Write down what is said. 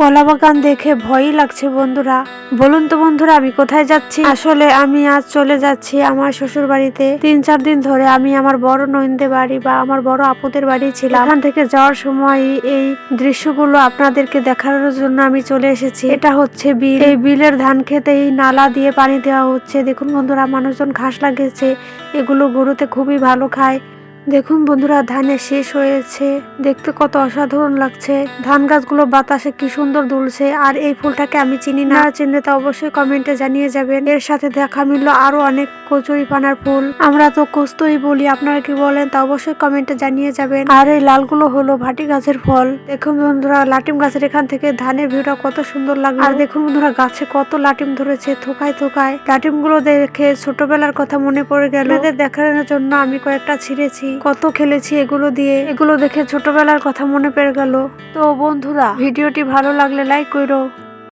কলা বাগান দেখে ভয়ই লাগছে বন্ধুরা। বলুন তো বন্ধুরা, আমি কোথায় যাচ্ছি? আসলে আমি আজ চলে যাচ্ছি আমার শ্বশুর বাড়িতে। 3-4 দিন ধরে আমি আমার বড় নইনদের বাড়ি বা আমার বড় আপুদের বাড়ি ছিলাম। এখান থেকে যাওয়ার সময় এই দৃশ্যগুলো আপনাদেরকে দেখানোর জন্য আমি চলে এসেছি। এটা হচ্ছে বিল। এই বিলের ধান খেতেই নালা দিয়ে পানি দেওয়া হচ্ছে। দেখুন বন্ধুরা, মানুষজন ঘাস লাগিয়েছে, এগুলো গরুতে খুবই ভালো খায়। দেখুন বন্ধুরা, ধানের শেষ হয়েছে, দেখতে কত অসাধারণ লাগছে। ধান গাছগুলো বাতাসে কি সুন্দর দুলছে। আর এই ফুলটাকে আমি চিনি না, চিনলে তা অবশ্যই কমেন্টে জানিয়ে যাবেন। এর সাথে দেখা মিলল আরো অনেক কচুরি পানার ফুল, আমরা তো কস্তুরি বলি, আপনারা কি বলেন তা অবশ্যই কমেন্টে জানিয়ে যাবেন। আর এই লালগুলো হলো ভাটি গাছের ফল। দেখুন বন্ধুরা, লাটিম গাছের এখান থেকে ধানের ভিউটা কত সুন্দর লাগলো। আর দেখুন বন্ধুরা, গাছে কত লাটিম ধরেছে থোকায় থোকায়। লাটিম গুলো দেখে ছোটবেলার কথা মনে পড়ে গেল। এদের দেখানোর জন্য আমি কয়েকটা ছিঁড়েছি, কত খেলেছি এগুলো দিয়ে। এগুলো দেখে ছোটবেলার কথা মনে পড়ে গেল। তো বন্ধুরা, ভিডিওটি ভালো লাগলে লাইক করো।